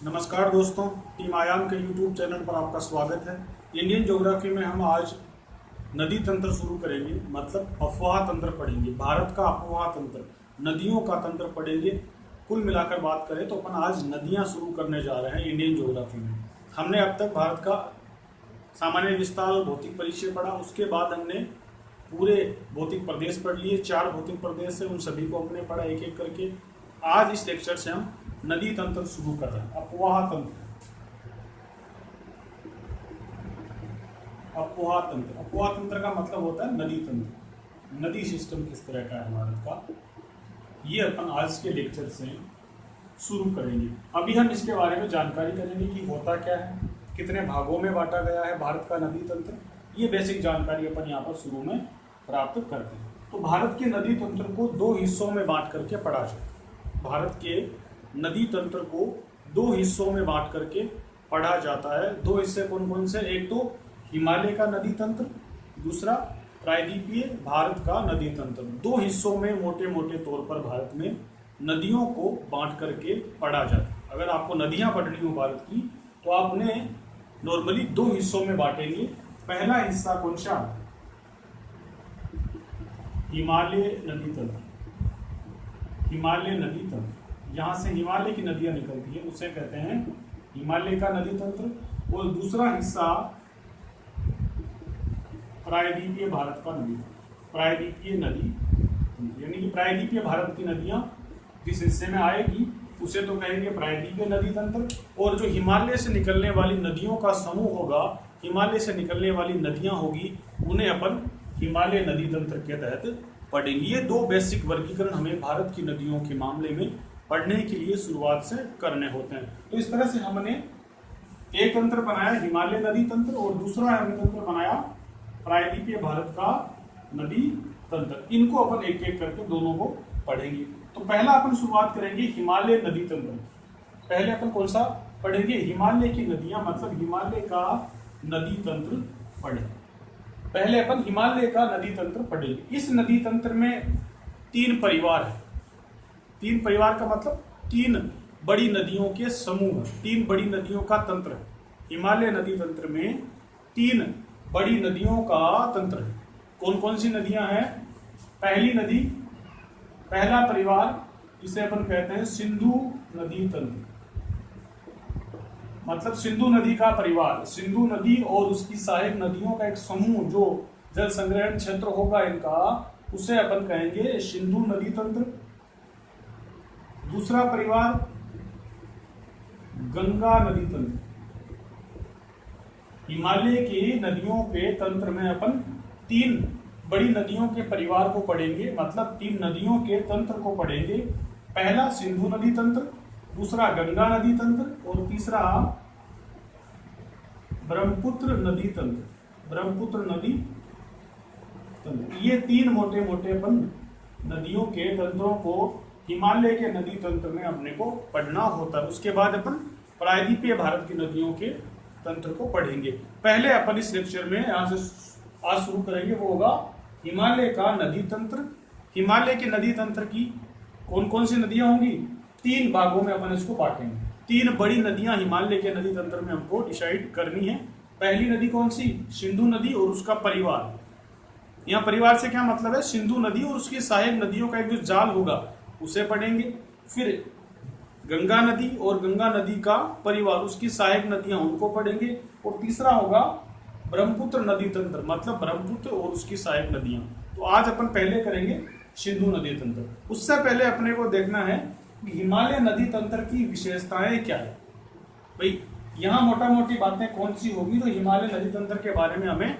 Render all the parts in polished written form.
नमस्कार दोस्तों, टीम आयाम के यूट्यूब चैनल पर आपका स्वागत है। इंडियन ज्योग्राफी में हम आज नदी तंत्र शुरू करेंगे, मतलब अफवाह तंत्र पढ़ेंगे। भारत का अफवाह तंत्र, नदियों का तंत्र पढ़ेंगे। कुल मिलाकर बात करें तो अपन आज नदियां शुरू करने जा रहे हैं इंडियन ज्योग्राफी में। हमने अब तक भारत का सामान्य विस्तार और भौतिक परिचय पढ़ा, उसके बाद हमने पूरे भौतिक प्रदेश पढ़ लिए। 4 भौतिक प्रदेश है, उन सभी को हमने पढ़ा एक एक करके। आज इस लेक्चर से हम नदी तंत्र शुरू कर रहे हैं। अफवाह तंत्र, अफवाह तंत्र, अफवाह तंत्र का मतलब होता है नदी तंत्र। नदी सिस्टम किस तरह का है भारत का, ये अपन आज के लेक्चर से शुरू करेंगे। अभी हम इसके बारे में जानकारी करेंगे कि होता क्या है, कितने भागों में बांटा गया है भारत का नदी तंत्र। ये बेसिक जानकारी अपन यहाँ पर शुरू में प्राप्त करते हैं। तो भारत के नदी तंत्र को 2 हिस्सों में बांट करके पढ़ा जाए। भारत के नदी तंत्र को 2 हिस्सों में बांट करके पढ़ा जाता है। 2 हिस्से कौन कौन से? एक तो हिमालय का नदी तंत्र, दूसरा प्रायद्वीपीय भारत का नदी तंत्र। 2 हिस्सों में मोटे मोटे तौर पर भारत में नदियों को बांट करके पढ़ा जाता है। अगर आपको नदियां पढ़नी हो भारत की तो आपने नॉर्मली 2 हिस्सों में बांटेंगे। पहला हिस्सा कौन सा? हिमालय नदी तंत्र। हिमालय नदी तंत्र, यहां से हिमालय की नदियां निकलती है, उसे कहते हैं हिमालय का नदी तंत्र। और दूसरा हिस्सा प्रायद्वीपीय भारत का नदी तंत्र, प्रायद्वीपीय नदी तंत्र, यानी कि प्रायद्वीपीय भारत की नदियां जिस हिस्से में आएगी उसे तो कहेंगे प्रायद्वीपीय नदी तंत्र। और जो हिमालय से निकलने वाली नदियों का समूह होगा, हिमालय से निकलने वाली नदियां होगी, उन्हें अपन हिमालय नदी तंत्र के तहत पढ़ेंगे। ये 2 बेसिक वर्गीकरण हमें भारत की नदियों के मामले में पढ़ने के लिए शुरुआत से करने होते हैं। तो इस तरह से हमने एक तंत्र बनाया हिमालय नदी तंत्र और दूसरा हमने तंत्र बनाया प्रायद्वीपीय भारत का नदी तंत्र। इनको अपन एक एक करके दोनों को पढ़ेंगे। तो पहला अपन शुरुआत करेंगे हिमालय नदी तंत्र। पहले अपन कौन सा पढ़ेंगे? हिमालय की नदियां, मतलब हिमालय का नदी तंत्र पढ़ेंगे। पहले अपन हिमालय का नदी तंत्र पढ़ेंगे। इस नदी तंत्र में 3 परिवार है। 3 परिवार का मतलब 3 बड़ी नदियों के समूह, 3 बड़ी नदियों का तंत्र है। हिमालय नदी तंत्र में 3 बड़ी नदियों का तंत्र है। कौन कौन सी नदियां हैं? पहली नदी, पहला परिवार, इसे अपन कहते हैं सिंधु नदी तंत्र, मतलब सिंधु नदी का परिवार। सिंधु नदी और उसकी सहायक नदियों का एक समूह, जो जल संग्रहण क्षेत्र होगा इनका, उसे अपन कहेंगे सिंधु नदी तंत्र। दूसरा परिवार गंगा नदी तंत्र। हिमालय की नदियों के तंत्र में अपन 3 बड़ी नदियों के परिवार को पढ़ेंगे, मतलब 3 नदियों के तंत्र को पढ़ेंगे। पहला सिंधु नदी तंत्र, दूसरा गंगा नदी तंत्र और तीसरा ब्रह्मपुत्र नदी तंत्र। ब्रह्मपुत्र नदी तंत्र, ये 3 मोटे मोटे अपन नदियों के तंत्रों को हिमालय के नदी तंत्र में अपने को पढ़ना होता है। उसके बाद अपन प्रायद्वीपीय भारत की नदियों के तंत्र को पढ़ेंगे। पहले अपन इस लेक्चर में यहाँ से आज शुरू करेंगे, वो होगा हिमालय का नदी तंत्र। हिमालय के नदी तंत्र की कौन कौन सी नदियां होंगी? 3 भागों में अपन इसको बांटेंगे। 3 बड़ी नदियां हिमालय के नदी तंत्र में हमको डिसाइड करनी है। पहली नदी कौन सी? सिंधु नदी और उसका परिवार। यहाँ परिवार से क्या मतलब है? सिंधु नदी और उसकी सहायक नदियों का एक जो जाल होगा उसे पढ़ेंगे। फिर गंगा नदी और गंगा नदी का परिवार, उसकी सहायक नदियां, उनको पढ़ेंगे। और तीसरा होगा ब्रह्मपुत्र नदी तंत्र, मतलब ब्रह्मपुत्र और उसकी सहायक नदियां। तो आज अपन पहले करेंगे सिंधु नदी तंत्र। उससे पहले अपने को देखना है कि हिमालय नदी तंत्र की विशेषताएं क्या है। भाई यहाँ मोटा मोटी बातें कौन सी होगी, तो हिमालय नदी तंत्र के बारे में हमें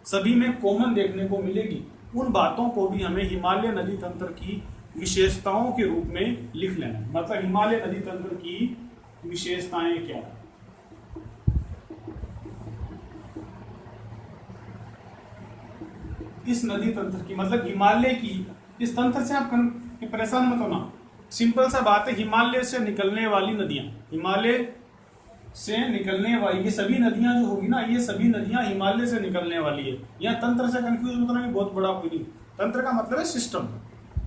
सभी में कॉमन देखने को मिलेगी। उन बातों को भी हमें हिमालय नदी तंत्र की विशेषताओं के रूप में लिख लेना, मतलब हिमालय नदी तंत्र की विशेषताएं क्या है। इस नदी तंत्र की, मतलब हिमालय की, इस तंत्र से आप परेशान मत होना। सिंपल सा बात है, हिमालय से निकलने वाली नदियां, हिमालय से निकलने वाली ये सभी नदियां जो होगी ना, ये सभी नदियां हिमालय से निकलने वाली है। यहाँ तंत्र से कंफ्यूज मत होना, बहुत बड़ा कोई नहीं। तंत्र का मतलब है सिस्टम,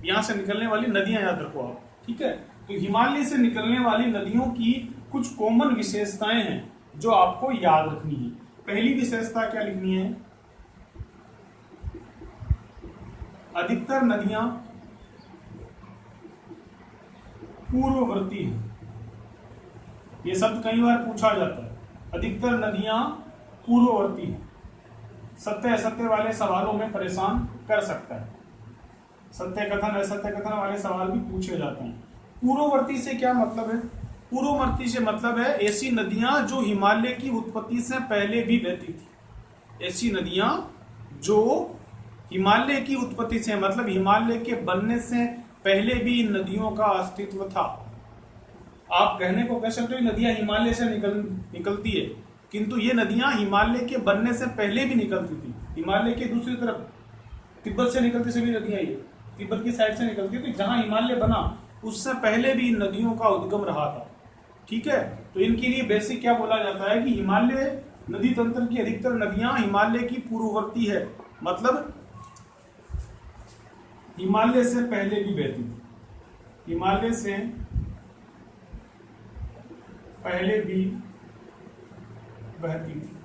यहाँ से निकलने वाली नदियां याद रखो आप, ठीक है। तो हिमालय से निकलने वाली नदियों की कुछ कॉमन विशेषताएं हैं जो आपको याद रखनी है। पहली विशेषता क्या लिखनी है? अधिकतर नदियां पूर्ववर्ती हैं। यह शब्द कई बार पूछा जाता है। अधिकतर नदियां पूर्ववर्ती हैं। सत्य असत्य वाले सवालों में परेशान कर सकता है। सत्य कथन असत्य कथन वाले सवाल भी पूछे जाते हैं। पूर्ववर्ती से क्या मतलब है? पूर्ववर्ती से मतलब है ऐसी नदियां जो हिमालय की उत्पत्ति से पहले भी बहती थी। ऐसी नदियां जो हिमालय की उत्पत्ति से, मतलब हिमालय के बनने से पहले भी इन नदियों का अस्तित्व था। आप कहने को कह सकते हो नदियां हिमालय से निकलती है, किंतु ये नदियां हिमालय के बनने से पहले भी निकलती थी। हिमालय के दूसरी तरफ तिब्बत से निकलती सभी नदियां ये तिब्बत की साइड से निकलती है, तो जहां हिमालय बना उससे पहले भी इन नदियों का उद्गम रहा था। ठीक है, तो इनके लिए बेसिक क्या बोला जाता है कि हिमालय नदी तंत्र की अधिकतर नदियां हिमालय की पूर्ववर्ती है, मतलब हिमालय से पहले भी बहती थी। हिमालय से पहले भी बहती थी।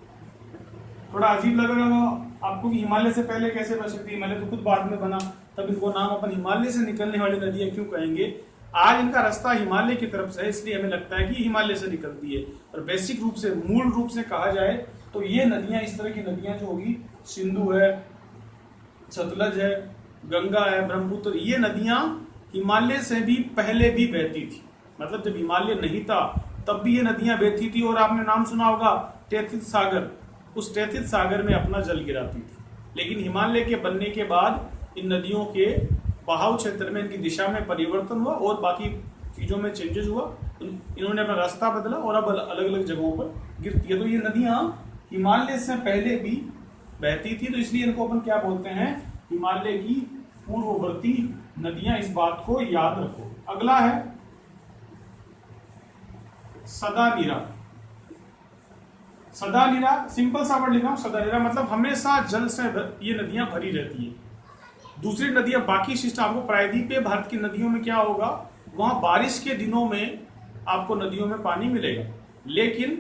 थोड़ा अजीब लग रहा होगा आपको कि हिमालय से पहले कैसे बह सकती है? हिमालय तो खुद बाद में बना, तब इनको नाम अपन हिमालय से निकलने वाली नदियां क्यों कहेंगे? आज इनका रास्ता हिमालय की तरफ से है, इसलिए हमें लगता है कि हिमालय से निकलती है। और बेसिक रूप से, मूल रूप से कहा जाए तो ये नदियां, इस तरह की नदियां जो होगी, सिंधु है, सतलज है, गंगा है, ब्रह्मपुत्र, ये नदियां हिमालय से भी पहले भी बहती थी। मतलब जब हिमालय नहीं था तब भी ये नदियां बहती थी। और आपने नाम सुना होगा तैथित सागर, उस तैथित सागर में अपना जल गिराती थी। लेकिन हिमालय के बनने के बाद इन नदियों के बहाव क्षेत्र में, इनकी दिशा में परिवर्तन हुआ और बाकी चीजों में चेंजेस हुआ। इन्होंने अपना रास्ता बदला और अब अलग अलग जगहों पर गिरती है। तो ये नदियां हिमालय से पहले भी बहती थी, तो इसलिए इनको अपन क्या बोलते हैं? हिमालय की पूर्ववर्ती नदियां। इस बात को याद रखो। अगला है सदानीरा। सदानीरा सिंपल सा वर्ड लिख रहा हूं। सदानीरा मतलब हमेशा जल से ये नदियां भरी रहती है। दूसरी नदियां, बाकी सिस्टम, आपको प्रायद्वीपीय भारत की नदियों में क्या होगा, वहां बारिश के दिनों में आपको नदियों में पानी मिलेगा, लेकिन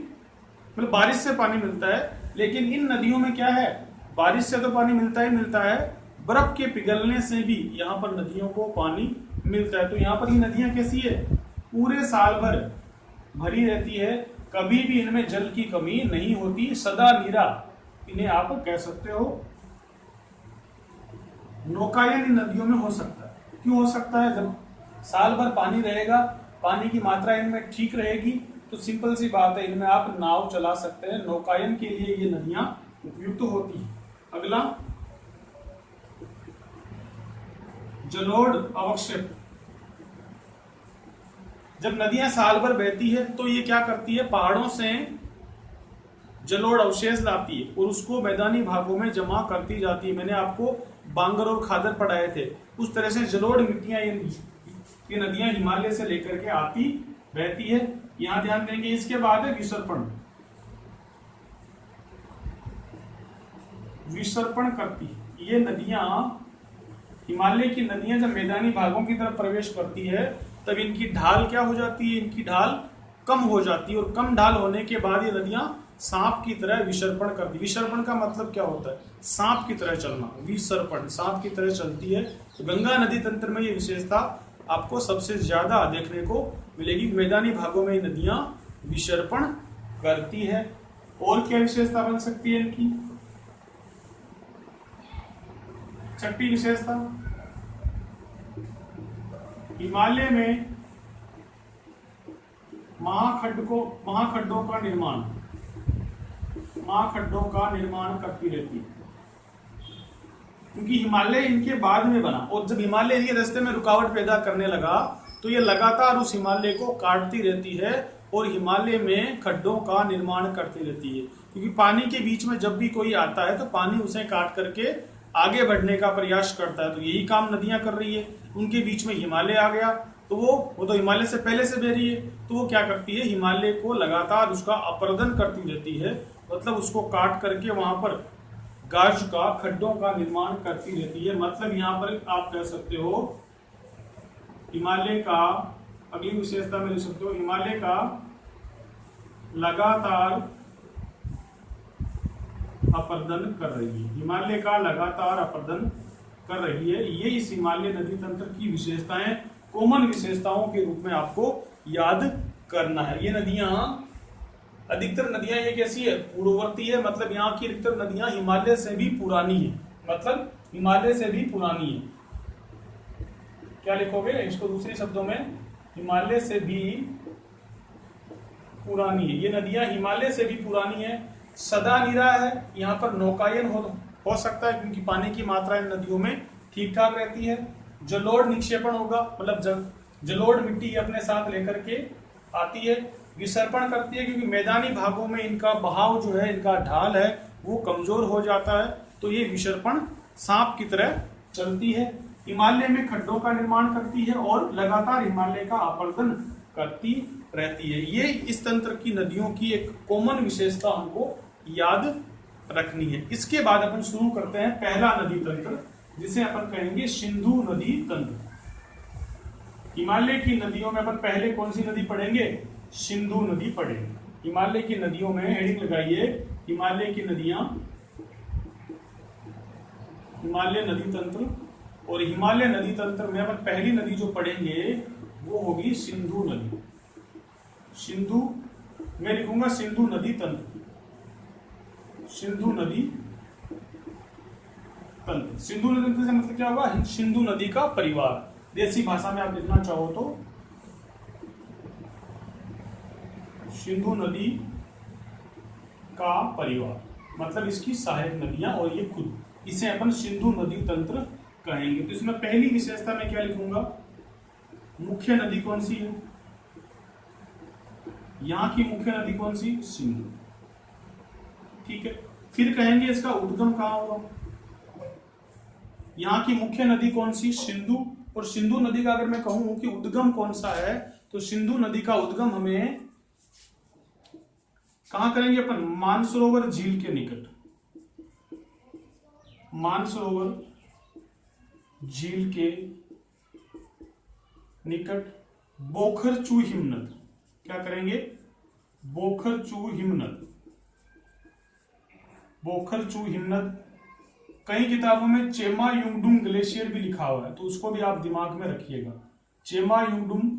मतलब बारिश से पानी मिलता है। लेकिन इन नदियों में क्या है, बारिश से तो पानी मिलता ही मिलता है, बर्फ के पिघलने से भी यहाँ पर नदियों को पानी मिलता है। तो यहाँ पर ये नदियां कैसी है? पूरे साल भर भरी रहती है, कभी भी इनमें जल की कमी नहीं होती। सदा नीरा इन्हें आप कह सकते हो। नौकायन इन नदियों में हो सकता है। क्यों हो सकता है? जब साल भर पानी रहेगा, पानी की मात्रा इनमें ठीक रहेगी, तो सिंपल सी बात है, इनमें आप नाव चला सकते हैं। नौकायन के लिए ये नदियां उपयुक्त होती हैं। अगला जलोढ़ अवक्षेप। जब नदियां साल भर बहती है तो ये क्या करती है, पहाड़ों से जलोढ़ अवशेष लाती है और उसको मैदानी भागों में जमा करती जाती है। मैंने आपको बांगर और खादर पढ़ाए थे। उस तरह से जलोढ़ मिट्टियां ये नदियां हिमालय से लेकर के आती बहती है। यहां ध्यान देंगे। इसके बाद है विसर्पण। विसर्पण करती है ये नदियां, हिमालय की नदियां जब मैदानी भागों की तरफ प्रवेश करती है तब इनकी ढाल क्या हो जाती है, इनकी ढाल कम हो जाती है। और कम ढाल होने के बाद ये नदियां सांप की तरह विसर्पण करती है। विसर्पण का मतलब क्या होता है? सांप की तरह चलना। विसर्पण सांप की तरह चलती है। तो गंगा नदी तंत्र में ये विशेषता आपको सबसे ज्यादा देखने को मिलेगी। मैदानी भागों में ये नदियां विसर्पण करती है। और क्या विशेषता बन सकती है इनकी? छठी विशेषता, हिमालय में महाखड्डों का निर्माण करती रहती है। क्योंकि हिमालय इनके बाद में बना और जब हिमालय ये रास्ते में रुकावट पैदा करने लगा तो ये लगातार उस हिमालय को काटती रहती है और हिमालय में खड्डों का निर्माण करती रहती है। क्योंकि पानी के बीच में जब भी कोई आता है तो पानी उसे काट करके आगे बढ़ने का प्रयास करता है। तो यही काम नदियां कर रही है। उनके बीच में हिमालय आ गया तो वो तो हिमालय से पहले से बह रही है, तो वो क्या करती है, हिमालय को लगातार उसका अपरदन करती रहती है। मतलब उसको काट करके वहां पर गाज का, खड्डों का निर्माण करती रहती है। मतलब यहाँ पर आप कह सकते हो हिमालय का अगली विशेषता में लिख सकते हो हिमालय का लगातार अपर्दन कर रही है। हिमालय का लगातार अपर्दन कर रही है। ये इस हिमालय नदी तंत्र की विशेषताएं कॉमन विशेषताओं के रूप में आपको याद करना है। ये नदियां, अधिकतर नदियां ये कैसी है, पूर्ववर्ती है, मतलब यहाँ की अधिकतर नदियां हिमालय से भी पुरानी है, मतलब हिमालय से भी पुरानी है। क्या लिखोगे इसको दूसरे शब्दों में, हिमालय से भी पुरानी है। ये नदियां हिमालय से भी पुरानी है, सदा निरा है, यहाँ पर नौकायन हो सकता है क्योंकि पानी की मात्रा इन नदियों में ठीक ठाक रहती है। जलोढ़ निक्षेपण होगा, मतलब जलोढ़ मिट्टी अपने साथ लेकर के आती है। विसर्पण करती है क्योंकि मैदानी भागों में इनका बहाव जो है, इनका ढाल है वो कमजोर हो जाता है, तो ये विसर्पण सांप की तरह चलती है। हिमालय में खड्डों का निर्माण करती है और लगातार हिमालय का आवर्धन करती रहती है। ये इस तंत्र की नदियों की एक कॉमन विशेषता हमको याद रखनी है। इसके बाद अपन शुरू करते हैं पहला नदी तंत्र, जिसे अपन कहेंगे सिंधु नदी तंत्र। हिमालय की नदियों में अपन पहले कौन सी नदी पढ़ेंगे, सिंधु नदी पढ़ेंगे। हिमालय की नदियों में हेडिंग लगाइए, हिमालय की नदियां, हिमालय नदी तंत्र। और हिमालय नदी तंत्र में अपन पहली नदी जो पढ़ेंगे वो होगी सिंधु नदी। सिंधु, मैं लिखूंगा सिंधु नदी तंत्र, सिंधु नदी तंत्र। सिंधु नदी तंत्र से मतलब क्या होगा, सिंधु नदी का परिवार। देसी भाषा में आप लिखना चाहो तो सिंधु नदी का परिवार, मतलब इसकी सहायक नदियां और ये खुद, इसे अपन सिंधु नदी तंत्र कहेंगे। तो इसमें पहली विशेषता में क्या लिखूंगा, मुख्य नदी कौन सी है, यहां की मुख्य नदी कौन सी, सिंधु, ठीक है। फिर कहेंगे इसका उद्गम कहां होगा, यहाँ की मुख्य नदी कौन सी, सिंधु। और सिंधु नदी का अगर मैं कहूं कि उद्गम कौन सा है, तो सिंधु नदी का उद्गम हमें कहां करेंगे अपन, मानसरोवर झील के निकट, मानसरोवर झील के निकट बोखरचू हिमनद, क्या करेंगे, बोखरचू हिमनद, बोखरचू हिमनद। कई किताबों में चेमा युंगडुंग ग्लेशियर भी लिखा हुआ है, तो उसको भी आप दिमाग में रखिएगा, चेमा युंगडुंग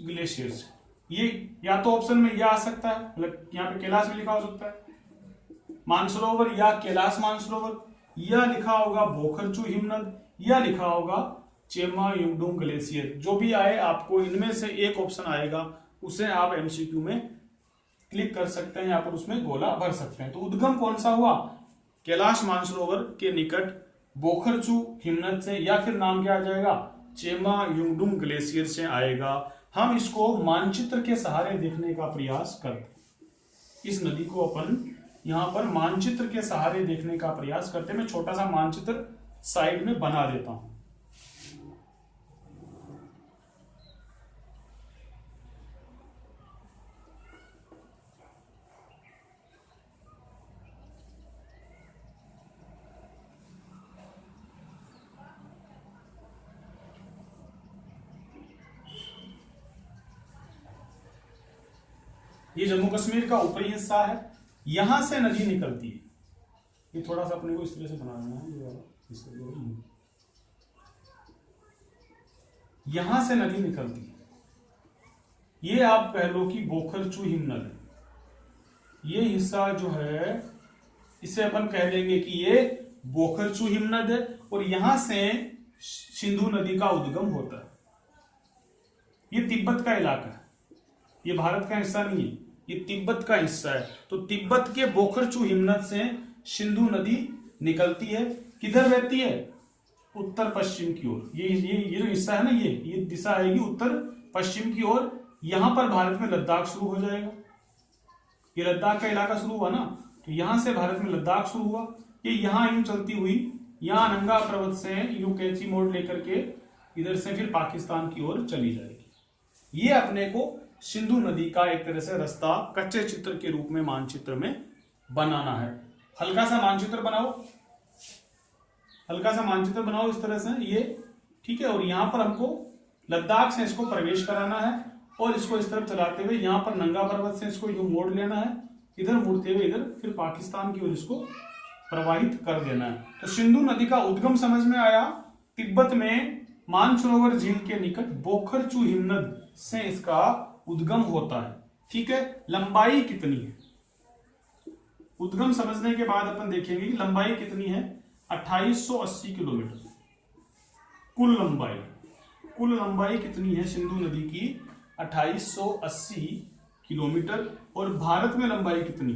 ग्लेशियर से। ये या तो ऑप्शन में यह आ सकता है, मतलब यहाँ पे कैलाश भी लिखा हो सकता है मानसरोवर, या कैलाश मानसरोवर, या लिखा होगा बोखरचू हिमनद, या लिखा होगा चेमा युंगडुंग ग्लेशियर। जो भी आए आपको इनमें से एक ऑप्शन आएगा, उसे आप एमसीक्यू में क्लिक कर सकते हैं, यहाँ पर उसमें गोला भर सकते हैं। तो उद्गम कौन सा हुआ, कैलाश मानसरोवर के निकट बोखरचू हिमनद से, या फिर नाम क्या आ जाएगा, चेमा युंगडुंग ग्लेशियर से आएगा। हम इसको मानचित्र के सहारे देखने का प्रयास करते, इस नदी को अपन यहां पर मानचित्र के सहारे देखने का प्रयास करते। मैं छोटा सा मानचित्र साइड में बना देता हूं। ये जम्मू कश्मीर का ऊपरी हिस्सा है, यहां से नदी निकलती है। ये थोड़ा सा अपने को इस तरह से बनाना है, ये वाला यहां से नदी निकलती है। ये आप कह लो कि बोखरचू हिमनद है। ये हिस्सा जो है इसे अपन कह देंगे कि ये बोखरचू हिमनद है, और यहां से सिंधु नदी का उद्गम होता है। ये तिब्बत का इलाका है, ये भारत का हिस्सा नहीं है, ये तिब्बत का हिस्सा है। तो तिब्बत के बोखरचू हिमनद से सिंधु नदी निकलती है। किधर बहती है, उत्तर पश्चिम की ओर। ये जो हिस्सा है ना, ये दिशा आएगी उत्तर पश्चिम की ओर। यहां पर भारत में लद्दाख शुरू हो जाएगा। ये लद्दाख का इलाका शुरू हुआ ना, तो यहां से भारत में लद्दाख शुरू हुआ। ये यहां यूं चलती हुई, यहां नंगा पर्वत से यूं कैंची मोड़ लेकर के इधर से फिर पाकिस्तान की ओर चली जाएगी। ये अपने को सिंधु नदी का एक तरह से रास्ता कच्चे चित्र के रूप में मानचित्र में बनाना है। हल्का सा मानचित्र बनाओ, हल्का सा मानचित्र बनाओ इस तरह से। ये ठीक है, और यहां पर हमको लद्दाख से इसको प्रवेश कराना है और इसको इस तरफ चलाते हुए यहां पर नंगा पर्वत से इसको यूं मोड़ लेना है, इधर मुड़ते हुए इधर फिर पाकिस्तान की ओर इसको प्रवाहित कर देना है। तो सिंधु नदी का उद्गम समझ में आया, तिब्बत में मानसरोवर झील के निकट बोखरचू हिमनद से इसका उद्गम होता है। ठीक है, लंबाई कितनी है? उद्गम समझने के बाद अपन देखेंगे कि लंबाई कितनी है। 2880 किलोमीटर कुल लंबाई कितनी है सिंधु नदी की? 2880 किलोमीटर। और भारत में लंबाई कितनी?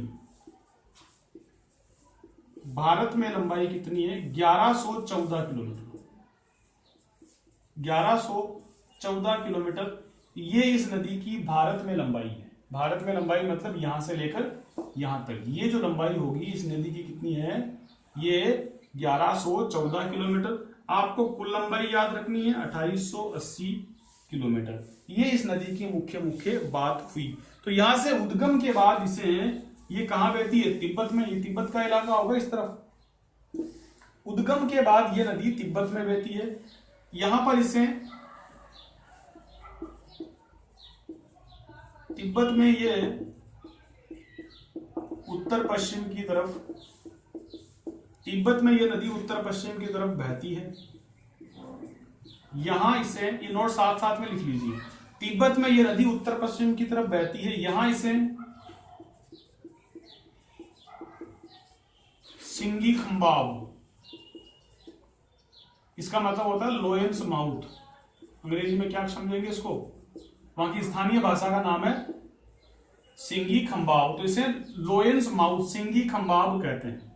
भारत में लंबाई कितनी है? 1114 किलोमीटर। 1114 किलोमीटर ये इस नदी की भारत में लंबाई है। भारत में लंबाई मतलब यहां से लेकर यहां तक ये जो लंबाई होगी इस नदी की कितनी है? ये 1114 किलोमीटर। आपको कुल लंबाई याद रखनी है 2880 किलोमीटर। ये इस नदी की मुख्य बात हुई। तो यहां से उद्गम के बाद इसे ये कहां बहती है? तिब्बत में। ये तिब्बत का इलाका होगा इस तरफ। उद्गम के बाद ये नदी तिब्बत में बहती है। यहां पर इसे तिब्बत में ये उत्तर पश्चिम की तरफ, तिब्बत में ये नदी उत्तर पश्चिम की तरफ बहती है। यहां इसे ये नोट साथ साथ में लिख लीजिए। तिब्बत में ये नदी उत्तर पश्चिम की तरफ बहती है। यहां इसे सिंगी खंबाब, इसका मतलब होता है लोयंस माउथ। अंग्रेजी में क्या समझेंगे इसको? वहां की स्थानीय भाषा का नाम है सिंगी खंबाब। तो इसे लोयंस माउथ, सिंगी खंबाब कहते हैं।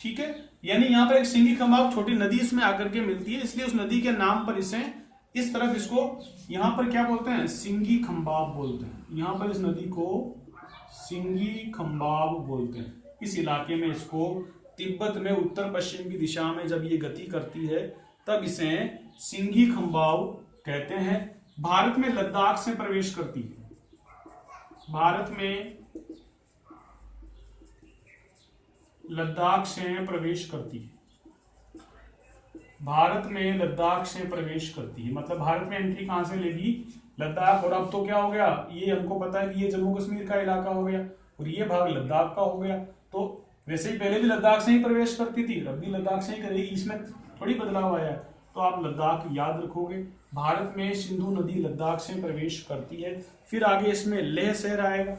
ठीक है, यानी यहां पर एक सिंगी खंबाब छोटी नदी इसमें आकर के मिलती है, इसलिए उस नदी के नाम पर इसे इस तरफ इसको यहां पर क्या बोलते हैं? सिंगी खंबाब बोलते हैं। यहां पर इस नदी को सिंगी खंबाब बोलते हैं। इस इलाके में इसको तिब्बत में उत्तर पश्चिम की दिशा में जब ये गति करती है तब इसे सिंगी खंबाब कहते हैं। भारत में लद्दाख से प्रवेश करती है। भारत में लद्दाख से प्रवेश करती है। भारत में लद्दाख से प्रवेश करती है मतलब भारत में एंट्री कहां से लेगी? लद्दाख। और अब तो क्या हो गया? ये हमको पता है कि ये जम्मू कश्मीर का इलाका हो गया और ये भाग लद्दाख का हो गया। तो वैसे ही पहले भी लद्दाख से ही प्रवेश करती थी, अब भी लद्दाख से ही करेगी, इसमें थोड़ी बदलाव आया है। तो आप लद्दाख याद रखोगे। भारत में सिंधु नदी लद्दाख से प्रवेश करती है। फिर आगे इसमें लेह शहर आएगा।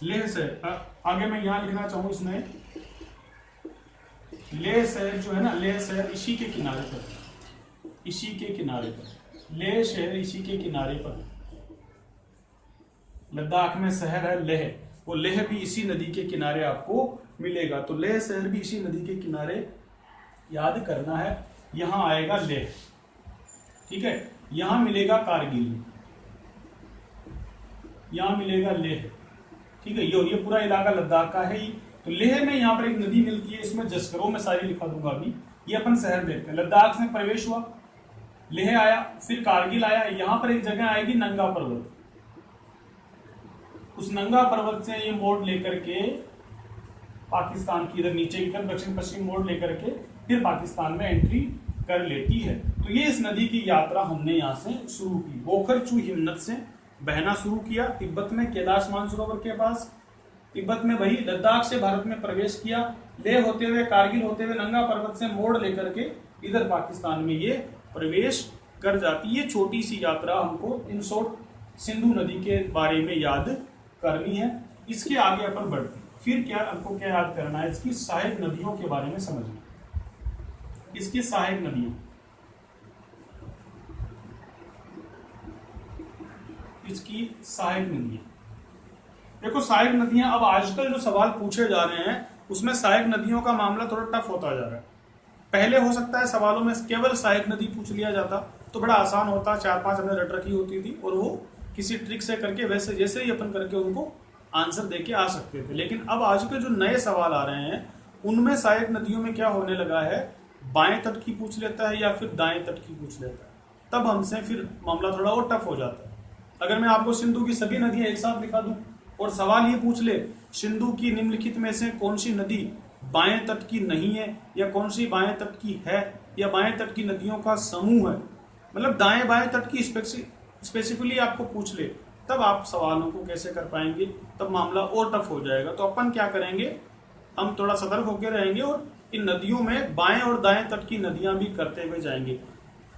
लेह शहर आगे मैं यहां लिखना चाहूं, इसमें लेह शहर जो है ना, लेह शहर इसी के किनारे पर, इसी के किनारे पर लेह शहर, इसी के किनारे पर लद्दाख में शहर है लेह, वो लेह भी इसी नदी के किनारे आपको मिलेगा। तो लेह शहर भी इसी नदी के किनारे याद करना है। यहां आएगा लेह, ठीक है, यहां मिलेगा कारगिल, यहां मिलेगा लेह, ठीक है। ये पूरा इलाका लद्दाख का है ही। तो लेह में यहां पर एक नदी मिलती है, इसमें जस्करों में सारी लिखा दूंगा अभी। ये अपन शहर देखते हैं। लद्दाख से प्रवेश हुआ, लेह आया, फिर कारगिल आया। यहां पर एक जगह आएगी नंगा पर्वत। उस नंगा पर्वत से ये मोड़ लेकर के पाकिस्तान की इधर नीचे की तरफ दक्षिण पश्चिम मोड़ लेकर के फिर पाकिस्तान में एंट्री कर लेती है। तो ये इस नदी की यात्रा हमने यहां से शुरू की। बोखरचू हिमनद से बहना शुरू किया तिब्बत में, कैलाश मानसरोवर के पास, तिब्बत में वही लद्दाख से भारत में प्रवेश किया, लेह होते हुए कारगिल होते हुए नंगा पर्वत से मोड़ लेकर के इधर पाकिस्तान में ये प्रवेश कर जाती है। छोटी सी यात्रा हमको इन शॉर्ट सिंधु नदी के बारे में याद करनी है। इसके आगे अपन बढ़ते हैं। फिर क्या हमको क्या याद करना है? इसकी सहायक नदियों के बारे में समझना। इसकी सहायक नदियां, इसकी सहायक नदियां देखो, सहायक नदियां अब आजकल जो सवाल पूछे जा रहे हैं उसमें सहायक नदियों का मामला थोड़ा टफ होता जा रहा है। पहले हो सकता है सवालों में केवल सहायक नदी पूछ लिया जाता तो बड़ा आसान होता, 4-5 हमने रट रखी होती थी और वो किसी ट्रिक से करके वैसे जैसे ही अपन करके उनको आंसर देके आ सकते थे। लेकिन अब आजकल जो नए सवाल आ रहे हैं उनमें सहायक नदियों में क्या होने लगा है, बाएं तट की पूछ लेता है या फिर दाएं तट की पूछ लेता है, तब हमसे फिर मामला थोड़ा और टफ हो जाता है। अगर मैं आपको सिंधु की सभी नदियां एक साथ दिखा दूं और सवाल ये पूछ ले सिंधु की निम्नलिखित में से कौन सी नदी बाएं तट की नहीं है, या कौन सी बाएं तट की है, या बाएं तट की नदियों का समूह है, मतलब दाएं बाएं तट की स्पेसिफिकली आपको पूछ ले, तब आप सवालों को कैसे कर पाएंगे, तब मामला और टफ हो जाएगा। तो अपन क्या करेंगे, हम थोड़ा सतर्क होकर रहेंगे और इन नदियों में बाएं और दाएं तट की नदियां भी करते हुए जाएंगे।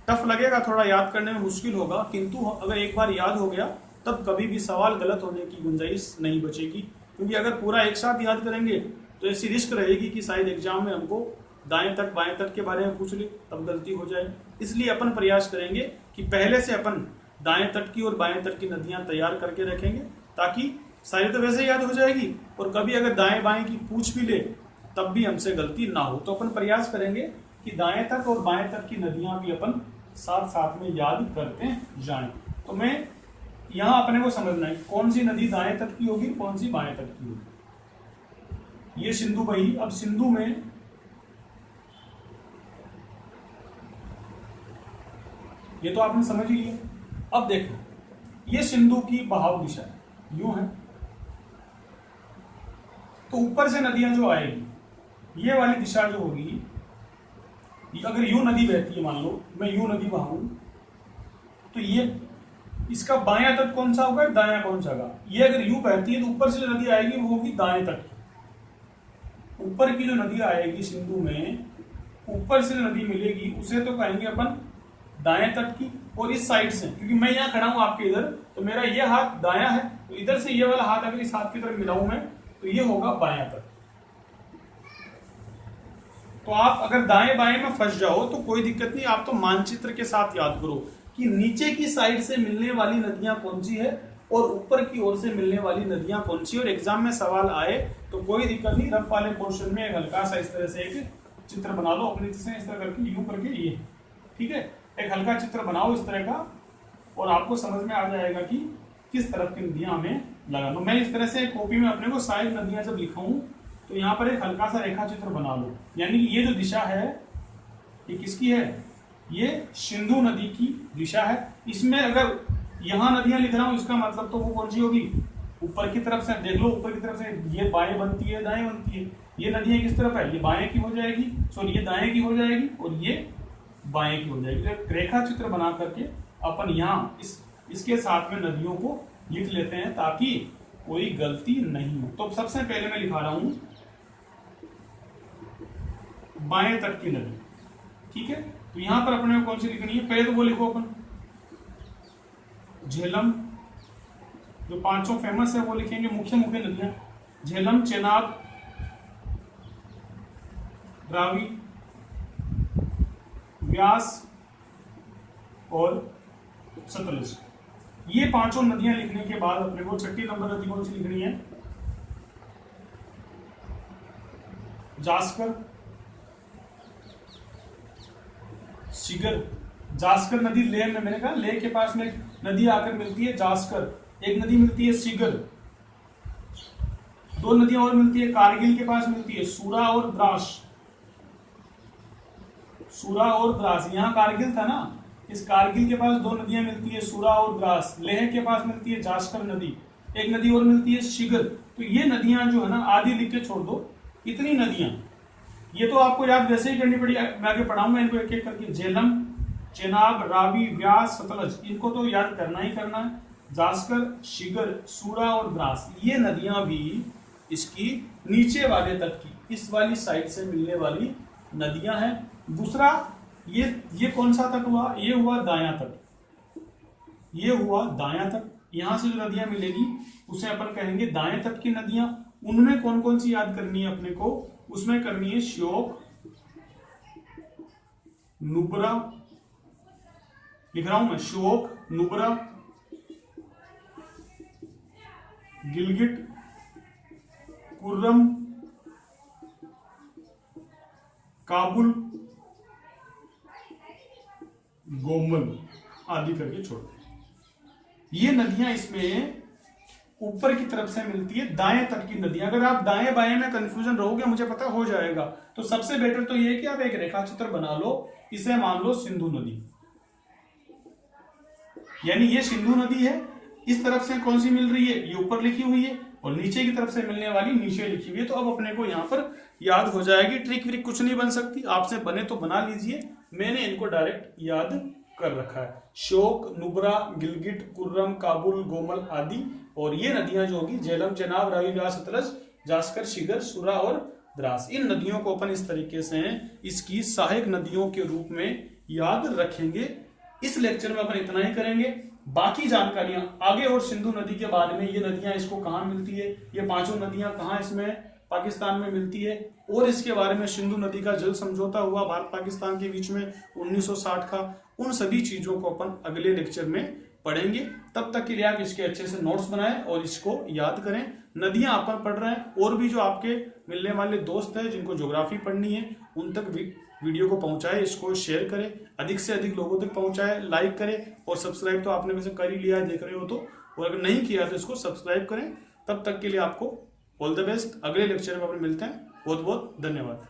टफ लगेगा, थोड़ा याद करने में मुश्किल होगा, किंतु अगर एक बार याद हो गया तब कभी भी सवाल गलत होने की गुंजाइश नहीं बचेगी। क्योंकि अगर पूरा एक साथ याद करेंगे तो ऐसी रिस्क रहेगी कि शायद एग्जाम में हमको दाएं तट बाएं तट के बारे में पूछ ले, तब गलती हो जाए। इसलिए अपन प्रयास करेंगे कि पहले से अपन दाएं तट की और बाएं तट की नदियां तैयार करके रखेंगे, ताकि सारी तो वैसे याद हो जाएगी, और कभी अगर दाएं बाएं की पूछ भी ले तब भी हमसे गलती ना हो। तो अपन प्रयास करेंगे कि दाएं तट और बाएं तट की नदियां भी अपन साथ साथ में याद करते जाएं। तो मैं यहां अपने को समझना है कौन सी नदी दाएं तट की होगी, कौन सी बाएं तट की होगी। ये सिंधु बही, अब सिंधु में ये तो आपने समझ ही लिया। अब देखो, ये सिंधु की बहाव दिशा यूं है, तो ऊपर से नदियां जो आएगी, ये वाली दिशा जो होगी, अगर यू नदी बहती है, मान लो मैं यू नदी बहाऊं, तो ये इसका बायां तट कौन सा होगा, दायां कौन सा होगा। ये अगर यू बहती है तो ऊपर से जो नदी आएगी वो होगी दाएं तट। ऊपर की जो नदी आएगी सिंधु में, ऊपर से जो नदी मिलेगी उसे तो कहेंगे अपन दाएं तट की। और इस साइड से, क्योंकि मैं यहाँ खड़ा हूं आपके इधर, तो मेरा ये हाथ दायां है, तो इधर से ये वाला हाथ अगर इस हाथ की तरफ मिलाऊं मैं, तो ये होगा बायां तट। तो आप अगर दाएं बाएं में फंस जाओ तो कोई दिक्कत नहीं, आप तो मानचित्र के साथ याद करो कि नीचे की साइड से मिलने वाली नदियां कौन सी है और ऊपर की ओर से मिलने वाली नदियां कौन सी। और एग्जाम में सवाल आए तो कोई दिक्कत नहीं, रफ वाले पोर्शन में हल्का सा इस तरह से एक चित्र बना लो अपने से, इस तरह करके यूं करके, ये ठीक है, एक हल्का चित्र बनाओ इस तरह का, और आपको समझ में आ जाएगा कि किस तरफ की नदियां हमें लगाना। मैं इस तरह से कॉपी में अपने को सारी नदियां जब लिखाऊं तो यहाँ पर एक हल्का सा रेखा चित्र बना लो। यानी कि ये जो दिशा है ये किसकी है, ये सिंधु नदी की दिशा है। इसमें अगर यहाँ नदियां लिख रहा हूं, इसका मतलब तो वो कौन सी होगी, ऊपर की तरफ से। देख लो ऊपर की तरफ से ये बाएं बनती है, दाएं बनती है। ये नदियां किस तरफ है, ये बाएं की हो जाएगी, सॉरी ये दाएं की हो जाएगी, और ये बाएं की हो जाएगी। तो रेखा चित्र बना करके अपन यहाँ इसके साथ में नदियों को लिख लेते हैं ताकि कोई गलती नहीं हो। तो सबसे पहले मैं लिखा रहा हूं बाएं तट की नदी, ठीक है। तो यहां पर अपने को कौन सी लिखनी है, पहले तो वो लिखो अपन झेलम, जो पांचों फेमस है वो लिखेंगे, मुख्य मुख्य नदियां, झेलम, चेनाब, रावी, व्यास और सतलज। ये पांचों नदियां लिखने के बाद अपने को छठी नंबर नदी कौन सी लिखनी है, जास्कर, शिगर। जास्कर नदी लेह में, मैंने कहा लेह के पास में नदी आकर मिलती है जास्कर, एक नदी मिलती है शिगर, दो नदियां और मिलती है कारगिल के पास मिलती है सूरा और द्रास। सूरा और द्रास, यहां कारगिल था ना, इस कारगिल के पास दो नदियां मिलती है सूरा और द्रास। लेह के पास मिलती है जास्कर नदी, एक नदी और मिलती है शिगर। तो ये नदियां जो है ना, आदि लिख के छोड़ दो, इतनी नदियां, ये तो आपको याद वैसे ही करनी पड़ी, मैं आगे पढ़ाऊंगा इनको एक एक करके। झेलम, चेनाब, रावी, व्यास, सतलज, इनको तो याद करना ही करना है। जास्कर, शिगर, सूरा और द्रास, ये नदियां भी इसकी नीचे वाले तट की, इस वाली साइड से मिलने वाली नदियां हैं। दूसरा ये कौन सा तट हुआ, ये हुआ दायां तट, ये हुआ दायां तट। यहां से जो नदियां मिलेगी उसे अपन कहेंगे दाएं तट की नदियां। उनमें कौन कौन सी याद करनी है अपने को, उसमें करनी है श्योक, नुब्रा, लिख रहा हूं मैं, श्योक, नुब्रा, गिलगिट, कुर्रम, काबुल, गोमल आदि करके छोड़ दे। ये नदियां इसमें ऊपर की तरफ से मिलती है, दाएं तट की नदियां। अगर आप दाएं बाएं में कंफ्यूजन रहोगे, मुझे पता हो जाएगा, तो सबसे बेटर तो ये है कि आप एक रेखा चित्र बना लो, इसे मान लो सिंधु नदी, यानी ये सिंधु नदी है। इस तरफ से कौन सी मिल रही है, ये ऊपर लिखी हुई है, और नीचे की तरफ से मिलने वाली नीचे लिखी हुई है। तो अब अपने को यहाँ पर याद हो जाएगी। ट्रिक व्रिक कुछ नहीं बन सकती, आपसे बने तो बना लीजिए, मैंने इनको डायरेक्ट याद कर रखा है। श्योक, नुब्रा, गिलगिट, कुर्रम, काबुल, गोमल आदि। और ये नदियां जो होगी झेलम, चेनाब, रावी, व्यास, सतलज, जास्कर, शिगर, सुरा और द्रास। इन नदियों को अपन इस तरीके से इसकी सहायक नदियों के रूप में याद रखेंगे। इस लेक्चर में अपन इतना ही करेंगे। बाकी जानकारियां आगे और सिंधु नदी के बारे में, ये नदियां इसको कहाँ मिलती है, ये पांचों नदियां कहाँ इसमें पाकिस्तान में मिलती है, और इसके बारे में सिंधु नदी का जल समझौता हुआ भारत पाकिस्तान के बीच में 1960 का, उन सभी चीजों को अपन अगले लेक्चर में पढ़ेंगे। तब तक के लिए आप इसके अच्छे से नोट्स बनाएं और इसको याद करें। नदियां अपन पढ़ रहे हैं, और भी जो आपके मिलने वाले दोस्त हैं जिनको ज्योग्राफी पढ़नी है उन तक वीडियो को पहुंचाए, इसको शेयर करें, अधिक से अधिक लोगों तक पहुंचाए, लाइक करें, और सब्सक्राइब तो आपने वैसे कर ही लिया है, देख रहे हो तो, और अगर नहीं किया तो इसको सब्सक्राइब करें। तब तक के लिए आपको ऑल द बेस्ट। अगले लेक्चर में अपन मिलते हैं। बहुत बहुत धन्यवाद।